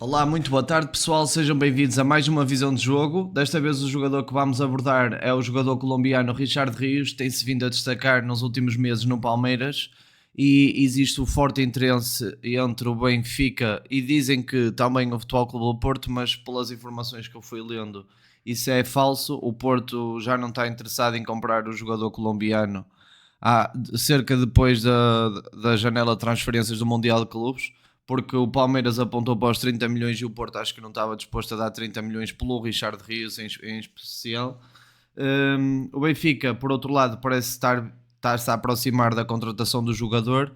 Olá, muito boa tarde pessoal, sejam bem-vindos a mais uma visão de jogo. Desta vez o jogador que vamos abordar é o jogador colombiano Richard Rios, tem-se vindo a destacar nos últimos meses no Palmeiras e existe um forte interesse entre o Benfica e dizem que também o Futebol Clube do Porto, mas pelas informações que eu fui lendo isso é falso. O Porto já não está interessado em comprar o jogador colombiano cerca depois da janela de transferências do Mundial de Clubes, porque o Palmeiras apontou para os 30 milhões e o Porto acho que não estava disposto a dar 30 milhões pelo Richard Rios em especial. O Benfica, por outro lado, parece estar-se a aproximar da contratação do jogador,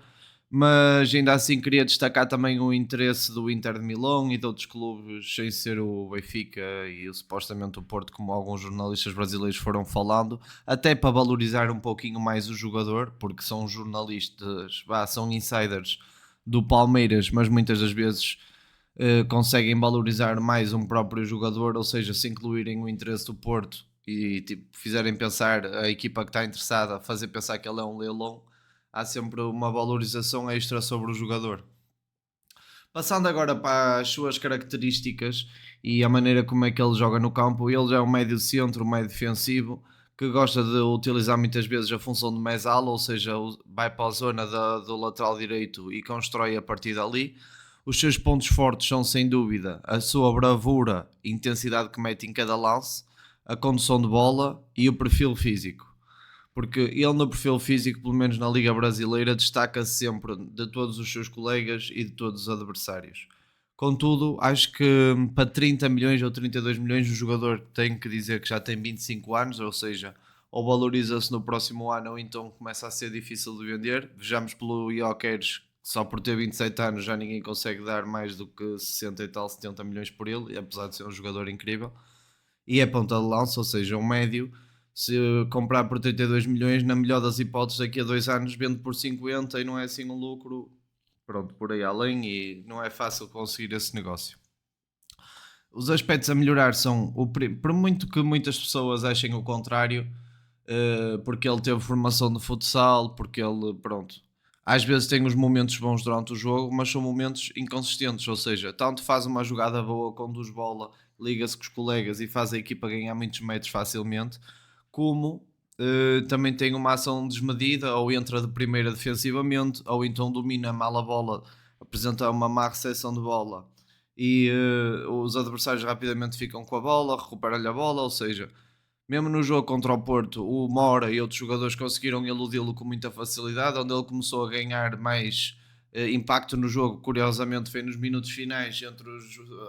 mas ainda assim queria destacar também o interesse do Inter de Milão e de outros clubes sem ser o Benfica e supostamente o Porto, como alguns jornalistas brasileiros foram falando, até para valorizar um pouquinho mais o jogador, porque são jornalistas, são insiders do Palmeiras, mas muitas das vezes conseguem valorizar mais um próprio jogador, ou seja, se incluírem o interesse do Porto e tipo, fizerem pensar a equipa que está interessada, fazer pensar que ele é um leilão, há sempre uma valorização extra sobre o jogador. Passando agora para as suas características e a maneira como é que ele joga no campo, ele já é um médio centro, um médio defensivo, que gosta de utilizar muitas vezes a função de mesala, ou seja, vai para a zona do lateral direito e constrói a partir dali. Os seus pontos fortes são, sem dúvida, a sua bravura e intensidade que mete em cada lance, a condução de bola e o perfil físico. Porque ele no perfil físico, pelo menos na Liga Brasileira, destaca-se sempre de todos os seus colegas e de todos os adversários. Contudo, acho que para 30 milhões ou 32 milhões o jogador tem que dizer que já tem 25 anos, ou seja, ou valoriza-se no próximo ano ou então começa a ser difícil de vender. Vejamos pelo Gyökeres, que só por ter 27 anos já ninguém consegue dar mais do que 60 e tal, 70 milhões por ele, apesar de ser um jogador incrível. E é ponta de lança, ou seja, um médio. Se comprar por 32 milhões, na melhor das hipóteses, daqui a 2 anos vende por 50 e não é assim um lucro, pronto, por aí além, e não é fácil conseguir esse negócio. Os aspectos a melhorar são, por muito que muitas pessoas achem o contrário, porque ele teve formação de futsal, porque ele, pronto, às vezes tem uns momentos bons durante o jogo, mas são momentos inconsistentes, ou seja, tanto faz uma jogada boa, conduz bola, liga-se com os colegas e faz a equipa ganhar muitos metros facilmente, como também tem uma ação desmedida, ou entra de primeira defensivamente, ou então domina mal a bola, apresenta uma má recepção de bola e os adversários rapidamente ficam com a bola, recuperam-lhe a bola, ou seja, mesmo no jogo contra o Porto, o Mora e outros jogadores conseguiram iludi-lo com muita facilidade, onde ele começou a ganhar mais impacto no jogo. Curiosamente, foi nos minutos finais,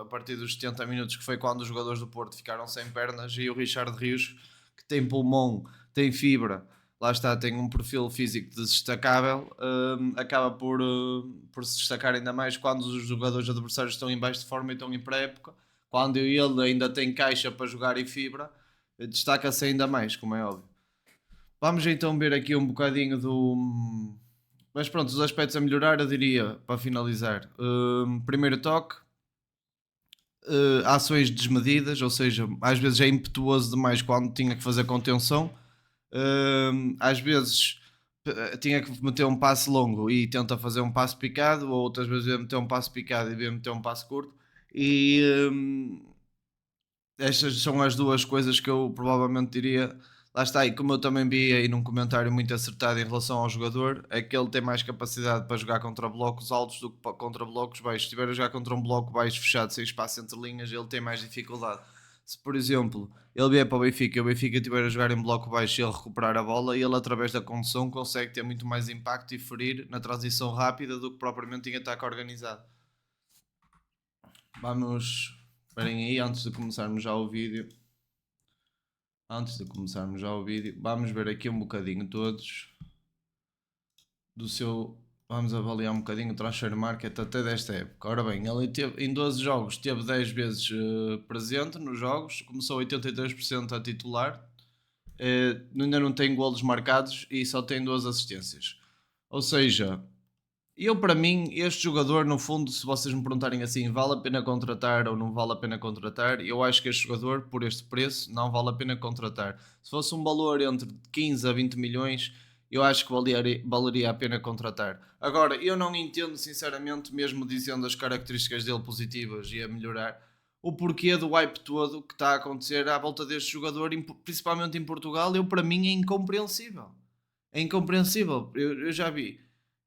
a partir dos 70 minutos, que foi quando os jogadores do Porto ficaram sem pernas, e o Richard Rios, que tem pulmão, tem fibra, lá está, tem um perfil físico destacável, acaba por se destacar ainda mais quando os jogadores adversários estão em baixo de forma e estão em pré-época. Quando ele ainda tem caixa para jogar e fibra, destaca-se ainda mais, como é óbvio. Vamos então ver aqui um bocadinho do. Mas pronto, os aspectos a melhorar, eu diria, para finalizar. Primeiro toque, ações desmedidas, ou seja, às vezes é impetuoso demais quando tinha que fazer contenção. Às vezes tinha que meter um passe longo e tenta fazer um passe picado, ou outras vezes ia meter um passe picado e ia meter um passe curto. E estas são as duas coisas que eu provavelmente diria. Lá está, e como eu também vi aí num comentário muito acertado em relação ao jogador, é que ele tem mais capacidade para jogar contra blocos altos do que contra blocos baixos. Se estiver a jogar contra um bloco baixo fechado, sem espaço entre linhas, ele tem mais dificuldade. Se, por exemplo, ele vier para o Benfica e o Benfica estiver a jogar em bloco baixo e ele recuperar a bola, ele, através da condução, consegue ter muito mais impacto e ferir na transição rápida do que propriamente em ataque organizado. Vamos, esperem aí, antes de começarmos já o vídeo. Vamos ver aqui um bocadinho todos do seu. Vamos avaliar um bocadinho o transfer market até desta época. Ora bem, ele teve, em 12 jogos teve 10 vezes presente nos jogos, começou 83% a titular, ainda não tem golos marcados e só tem 2 assistências. Ou seja, eu, para mim, este jogador, no fundo, se vocês me perguntarem assim, vale a pena contratar ou não vale a pena contratar, eu acho que este jogador, por este preço, não vale a pena contratar. Se fosse um valor entre 15 a 20 milhões, eu acho que valeria a pena contratar. Agora, eu não entendo sinceramente, mesmo dizendo as características dele positivas e a melhorar, o porquê do hype todo que está a acontecer à volta deste jogador, principalmente em Portugal, para mim é incompreensível. É incompreensível. Eu já vi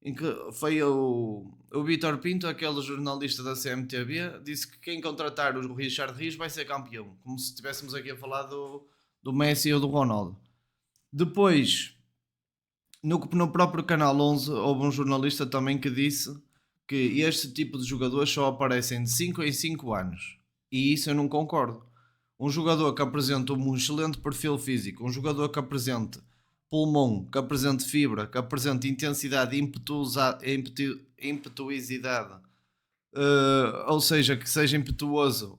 em que foi o Vítor Pinto, aquele jornalista da CMTV, disse que quem contratar o Richard Rios vai ser campeão, como se estivéssemos aqui a falar do Messi ou do Ronaldo. Depois, no próprio Canal 11, houve um jornalista também que disse que este tipo de jogadores só aparecem de 5 em 5 anos. E isso eu não concordo. Um jogador que apresenta um excelente perfil físico, um jogador que apresente pulmão, que apresente fibra, que apresente intensidade e impetuosidade, ou seja, que seja impetuoso,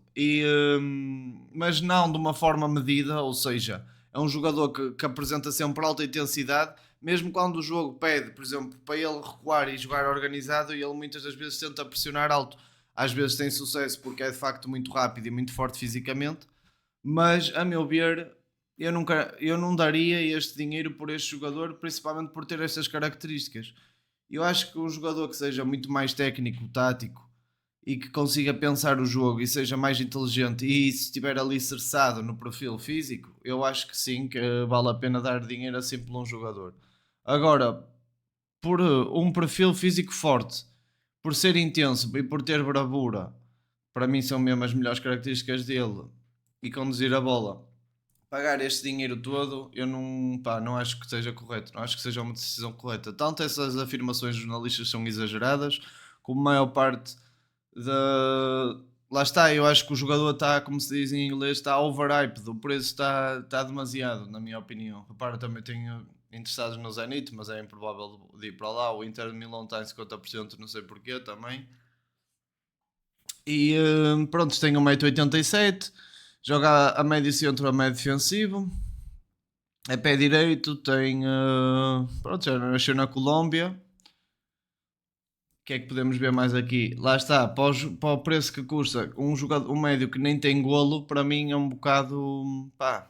mas não de uma forma medida, ou seja, é um jogador que apresenta sempre alta intensidade, mesmo quando o jogo pede, por exemplo, para ele recuar e jogar organizado, e ele muitas das vezes tenta pressionar alto. Às vezes tem sucesso porque é de facto muito rápido e muito forte fisicamente, mas a meu ver, eu não daria este dinheiro por este jogador, principalmente por ter estas características. Eu acho que um jogador que seja muito mais técnico, tático e que consiga pensar o jogo e seja mais inteligente e se estiver ali cerçado no perfil físico, eu acho que sim, que vale a pena dar dinheiro assim por um jogador. Agora, por um perfil físico forte, por ser intenso e por ter bravura, para mim são mesmo as melhores características dele, e conduzir a bola, pagar este dinheiro todo, eu não, pá, não acho que seja correto, não acho que seja uma decisão correta. Tanto essas afirmações dos jornalistas são exageradas, como a maior parte da. Lá está, eu acho que o jogador está, como se diz em inglês, está overhyped, o preço está demasiado, na minha opinião. Repara, também tenho interessados no Zenit, mas é improvável de ir para lá. O Inter de Milão está em 50%, não sei porquê também. E pronto, tem 1,87 m, joga a médio centro, a médio defensivo, é pé direito, tem. Pronto, já nasceu na Colômbia. O que é que podemos ver mais aqui? Lá está, para o preço que custa um jogador, um médio que nem tem golo, para mim é um bocado. Pá.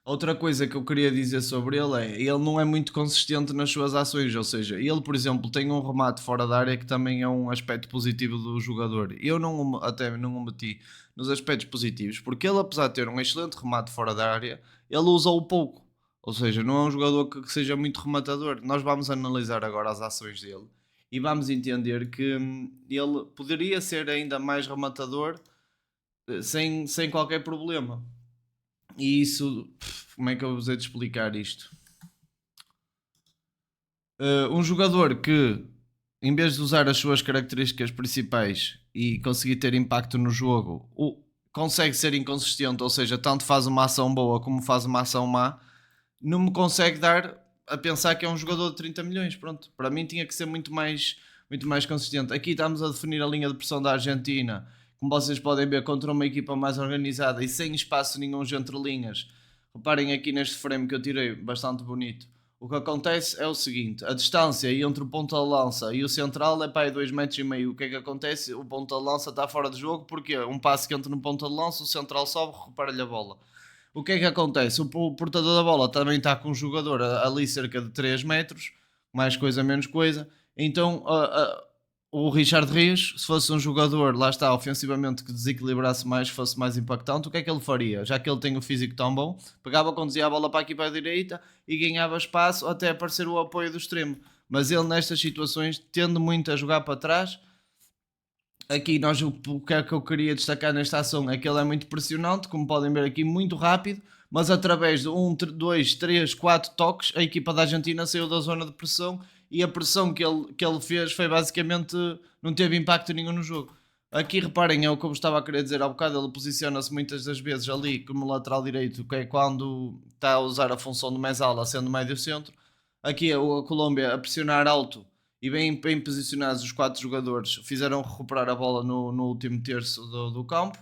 Outra coisa que eu queria dizer sobre ele é, ele não é muito consistente nas suas ações, ou seja, ele, por exemplo, tem um remate fora da área que também é um aspecto positivo do jogador. Eu não, até não o meti nos aspectos positivos, porque ele, apesar de ter um excelente remate fora da área, ele usa-o pouco. Ou seja, não é um jogador que seja muito rematador. Nós vamos analisar agora as ações dele e vamos entender que ele poderia ser ainda mais rematador sem qualquer problema. E isso, como é que eu vos hei de explicar isto? Um jogador que, em vez de usar as suas características principais e conseguir ter impacto no jogo, consegue ser inconsistente, ou seja, tanto faz uma ação boa como faz uma ação má, não me consegue dar a pensar que é um jogador de 30 milhões. Pronto, para mim tinha que ser muito mais consistente. Aqui estamos a definir a linha de pressão da Argentina, como vocês podem ver, contra uma equipa mais organizada e sem espaço nenhum entre linhas. Reparem aqui neste frame que eu tirei, bastante bonito. O que acontece é o seguinte: a distância entre o ponta de lança e o central é para aí 2,5 m. O que é que acontece? O ponta de lança está fora de jogo porque um passe que entra no ponta de lança, o central sobe, repara-lhe a bola. O que é que acontece? O portador da bola também está com um jogador ali cerca de 3 metros, mais coisa, menos coisa. Então o Richard Rios, se fosse um jogador, lá está, ofensivamente, que desequilibrasse mais, fosse mais impactante, o que é que ele faria? Já que ele tem o físico tão bom, pegava, conduzia a bola para aqui para a direita e ganhava espaço até aparecer o apoio do extremo. Mas ele, nestas situações, tende muito a jogar para trás. Aqui nós, o que é que eu queria destacar nesta ação é que ele é muito pressionante, como podem ver aqui, muito rápido, mas através de 2, 3, 4 toques, a equipa da Argentina saiu da zona de pressão e a pressão que ele fez foi basicamente, não teve impacto nenhum no jogo. Aqui reparem, é o que eu estava a querer dizer há bocado, ele posiciona-se muitas das vezes ali como lateral direito, que é quando está a usar a função de Mezzala sendo médio centro. Aqui a Colômbia a pressionar alto e bem posicionados os 4 jogadores fizeram recuperar a bola no último terço do campo.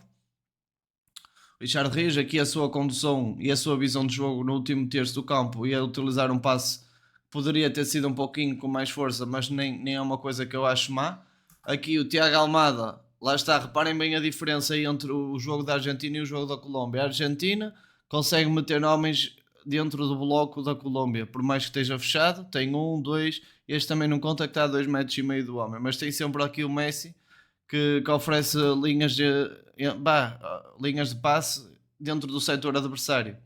Richard Rios, aqui a sua condução e a sua visão de jogo no último terço do campo e a utilizar um passe que poderia ter sido um pouquinho com mais força, mas nem é uma coisa que eu acho má. Aqui o Tiago Almada, lá está, reparem bem a diferença aí entre o jogo da Argentina e o jogo da Colômbia. A Argentina consegue meter homens dentro do bloco da Colômbia, por mais que esteja fechado, tem um, dois, este também não conta que está a 2,5 metros do homem, mas tem sempre aqui o Messi que oferece linhas de passe dentro do setor adversário.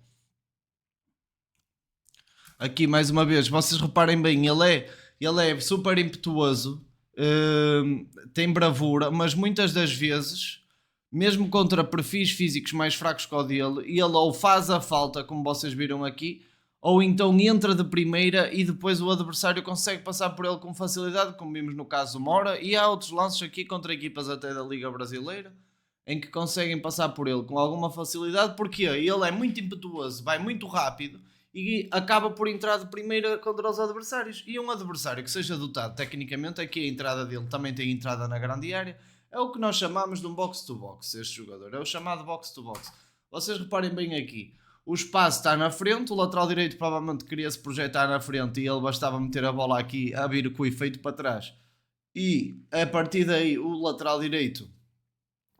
Aqui mais uma vez, vocês reparem bem, ele é super impetuoso, tem bravura, mas muitas das vezes, mesmo contra perfis físicos mais fracos que o dele, ele ou faz a falta, como vocês viram aqui, ou então entra de primeira e depois o adversário consegue passar por ele com facilidade, como vimos no caso do Mora, e há outros lances aqui contra equipas até da Liga Brasileira, em que conseguem passar por ele com alguma facilidade, porque ele é muito impetuoso, vai muito rápido e acaba por entrar de primeira contra os adversários. E um adversário que seja dotado tecnicamente, aqui a entrada dele também tem entrada na grande área, é o que nós chamamos de um box-to-box, este jogador, é o chamado box-to-box. Vocês reparem bem aqui, o espaço está na frente, o lateral direito provavelmente queria se projetar na frente e ele bastava meter a bola aqui a vir com o efeito para trás. E a partir daí o lateral direito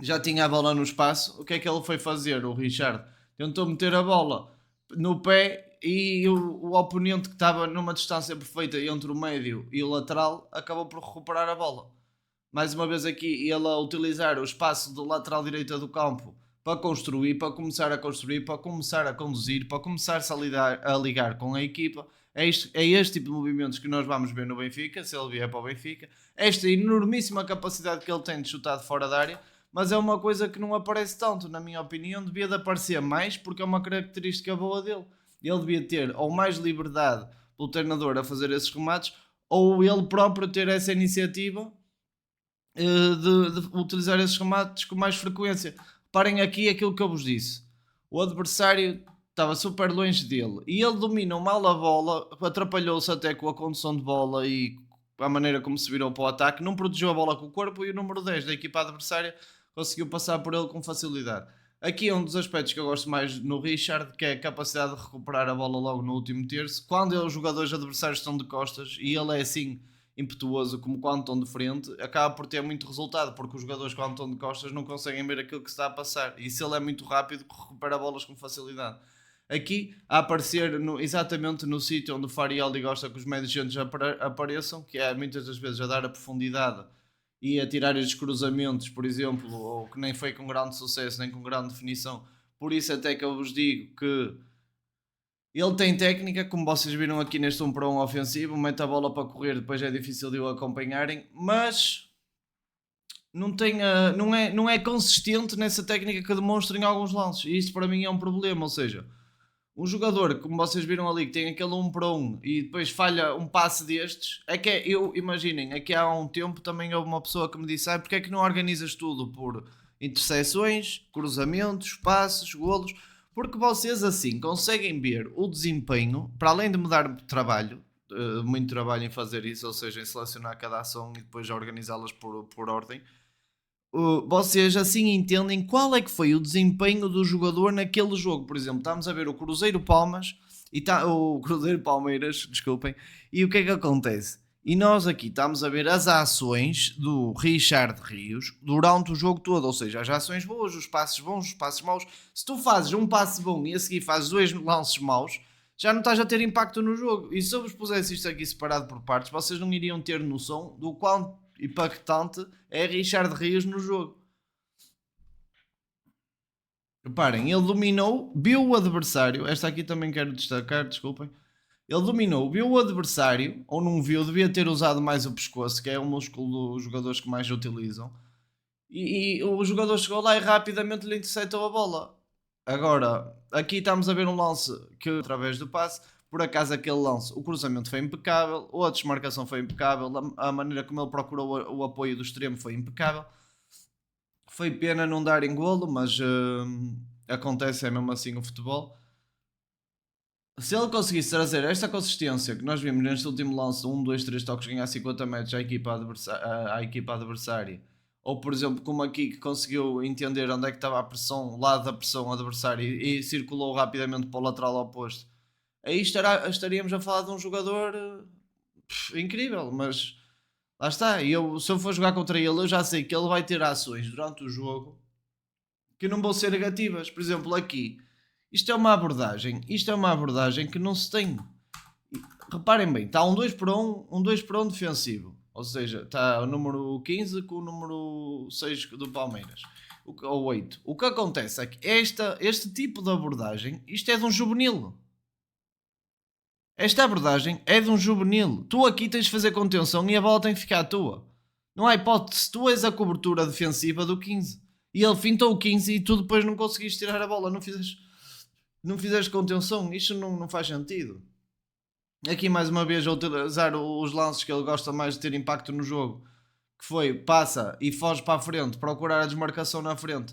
já tinha a bola no espaço. O que é que ele foi fazer? O Richard tentou meter a bola no pé e o oponente que estava numa distância perfeita entre o médio e o lateral acabou por recuperar a bola. Mais uma vez aqui ele a utilizar o espaço do lateral direito do campo para construir, para começar a construir, para começar a conduzir, para começar-se a ligar com a equipa. É este tipo de movimentos que nós vamos ver no Benfica, se ele vier para o Benfica. Esta enormíssima capacidade que ele tem de chutar de fora da área, mas é uma coisa que não aparece tanto, na minha opinião. Devia de aparecer mais, porque é uma característica boa dele. Ele devia ter ou mais liberdade pelo treinador a fazer esses remates, ou ele próprio ter essa iniciativa de utilizar esses remates com mais frequência. Reparem aqui aquilo que eu vos disse. O adversário estava super longe dele e ele dominou mal a bola, atrapalhou-se até com a condução de bola e a maneira como se virou para o ataque, não protegeu a bola com o corpo e o número 10 da equipa adversária conseguiu passar por ele com facilidade. Aqui é um dos aspectos que eu gosto mais no Richard, que é a capacidade de recuperar a bola logo no último terço, quando os jogadores adversários estão de costas, e ele é assim impetuoso como quando estão de frente, acaba por ter muito resultado, porque os jogadores quando estão de costas não conseguem ver aquilo que se está a passar, e se ele é muito rápido, recupera bolas com facilidade. Aqui a aparecer exatamente no sítio onde o Farioli gosta que os médios centros apareçam, que é muitas das vezes a dar a profundidade e a tirar os cruzamentos, por exemplo, ou que nem foi com grande sucesso nem com grande definição. Por isso até que eu vos digo que ele tem técnica, como vocês viram aqui neste 1 para 1 ofensivo, mete a bola para correr, depois é difícil de o acompanharem, mas não é consistente nessa técnica que demonstra em alguns lances, e isso para mim é um problema. Ou seja, um jogador, como vocês viram ali, que tem aquele 1 para 1 e depois falha um passe destes, imaginem, aqui há um tempo também houve uma pessoa que me disse: porque é que não organizas tudo por interseções, cruzamentos, passes, golos? Porque vocês assim conseguem ver o desempenho, para além de me dar trabalho, muito trabalho em fazer isso, ou seja, em selecionar cada ação e depois organizá-las por ordem. Vocês assim entendem qual é que foi o desempenho do jogador naquele jogo. Por exemplo, estamos a ver o Cruzeiro Palmas o Cruzeiro Palmeiras, desculpem, e o que é que acontece? E nós aqui estamos a ver as ações do Richard Rios durante o jogo todo, ou seja, as ações boas, os passes bons, os passes maus. Se tu fazes um passe bom e a seguir fazes 2 lances maus, já não estás a ter impacto no jogo. E se eu vos pusesse isto aqui separado por partes, vocês não iriam ter noção do quão impactante é Richard Rios no jogo. Reparem, ele dominou, viu o adversário. Esta aqui também quero destacar, desculpem. Ele dominou, viu o adversário, ou não viu, devia ter usado mais o pescoço, que é o músculo dos jogadores que mais utilizam. E o jogador chegou lá e rapidamente lhe interceptou a bola. Agora, aqui estamos a ver um lance que, através do passe, por acaso aquele lance, o cruzamento foi impecável, a desmarcação foi impecável, a maneira como ele procurou o apoio do extremo foi impecável. Foi pena não dar em golo, mas acontece, é mesmo assim o futebol. Se ele conseguisse trazer esta consistência que nós vimos neste último lance, 1, 2, 3 toques, ganhar 50 metros à equipa adversária, ou por exemplo, como aqui que conseguiu entender onde é que estava a pressão, o lado da pressão adversária e circulou rapidamente para o lateral oposto, aí estaríamos a falar de um jogador incrível. Mas lá está, se eu for jogar contra ele, eu já sei que ele vai ter ações durante o jogo que não vão ser negativas. Por exemplo, aqui Isto é uma abordagem que não se tem. Reparem bem, está um 2 para um 2 para um defensivo. Ou seja, está o número 15 com o número 6 do Palmeiras. Ou 8. O que acontece é que este tipo de abordagem, isto é de um juvenil. Esta abordagem é de um juvenil. Tu aqui tens de fazer contenção e a bola tem que ficar à tua. Não há hipótese. Tu és a cobertura defensiva do 15. E ele fintou o 15 e tu depois não conseguiste tirar a bola. Não fizeste contenção. Isto não faz sentido. Aqui mais uma vez a utilizar os lances que ele gosta mais de ter impacto no jogo, que foi passa e foge para a frente, procurar a desmarcação na frente,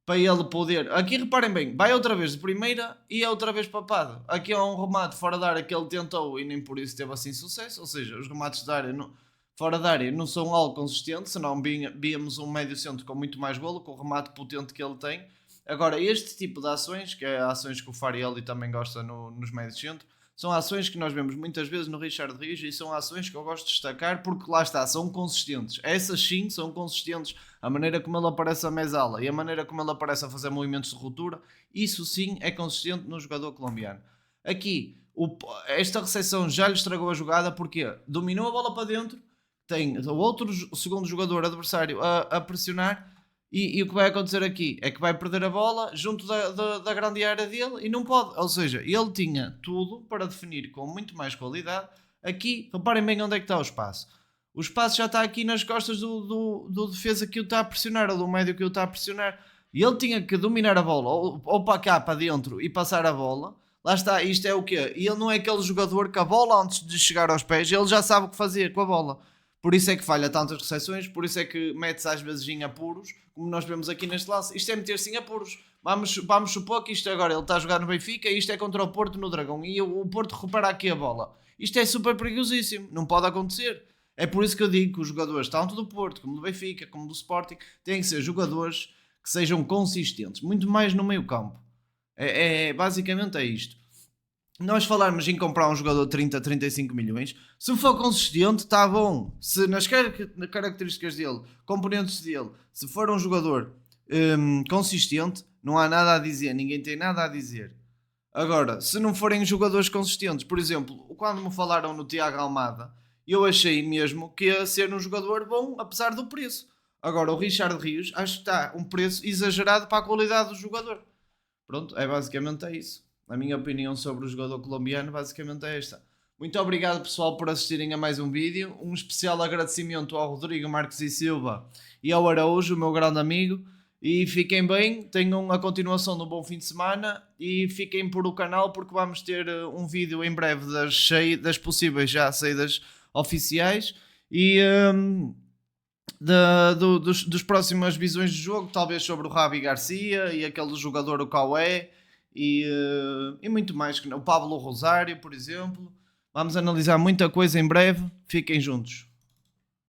para ele poder. Aqui reparem bem, vai outra vez de primeira e é outra vez papado. Aqui é um remate fora da área que ele tentou e nem por isso teve assim sucesso. Ou seja, os remates da área fora da área não são algo consistente, senão víamos um médio centro com muito mais golo, com o remate potente que ele tem. Agora, este tipo de ações, que é ações que o Farielli também gosta nos médios centros, são ações que nós vemos muitas vezes no Richard Rios e são ações que eu gosto de destacar porque lá está, são consistentes. Essas sim são consistentes. A maneira como ele aparece a mesala e a maneira como ele aparece a fazer movimentos de ruptura, isso sim é consistente no jogador colombiano. Aqui, esta recepção já lhe estragou a jogada porque dominou a bola para dentro, tem o segundo jogador adversário a pressionar. E o que vai acontecer aqui é que vai perder a bola junto da grande área dele e não pode. Ou seja, ele tinha tudo para definir com muito mais qualidade. Aqui, reparem bem onde é que está o espaço. O espaço já está aqui nas costas do defesa que o está a pressionar, ou do médio que o está a pressionar. E ele tinha que dominar a bola, ou para cá, para dentro, e passar a bola. Lá está, isto é o quê? E ele não é aquele jogador que a bola, antes de chegar aos pés, ele já sabe o que fazer com a bola. Por isso é que falha tantas recepções, por isso é que mete-se às vezes em apuros, como nós vemos aqui neste lance. Isto é meter-se em apuros. Vamos supor que isto agora ele está a jogar no Benfica e isto é contra o Porto no Dragão e o Porto recupera aqui a bola. Isto é super perigosíssimo, não pode acontecer. É por isso que eu digo que os jogadores, tanto do Porto como do Benfica, como do Sporting, têm que ser jogadores que sejam consistentes, muito mais no meio campo. Basicamente é isto. Nós falarmos em comprar um jogador de 30, 35 milhões, se for consistente, está bom. Se nas características dele, componentes dele, se for um jogador consistente, não há nada a dizer, ninguém tem nada a dizer. Agora, se não forem jogadores consistentes, por exemplo, quando me falaram no Tiago Almada, eu achei mesmo que ia ser um jogador bom, apesar do preço. Agora, o Richard Rios, acho que está um preço exagerado para a qualidade do jogador. Pronto, basicamente é isso. A minha opinião sobre o jogador colombiano basicamente é esta. Muito obrigado pessoal por assistirem a mais um vídeo. Um especial agradecimento ao Rodrigo Marques e Silva e ao Araújo, o meu grande amigo. E fiquem bem, tenham a continuação de um bom fim de semana e fiquem por o canal porque vamos ter um vídeo em breve das possíveis já saídas oficiais e dos próximas visões de jogo, talvez sobre o Javi Garcia e aquele jogador o Cauê e muito mais, o Pablo Rosário, por exemplo. Vamos analisar muita coisa em breve, fiquem juntos.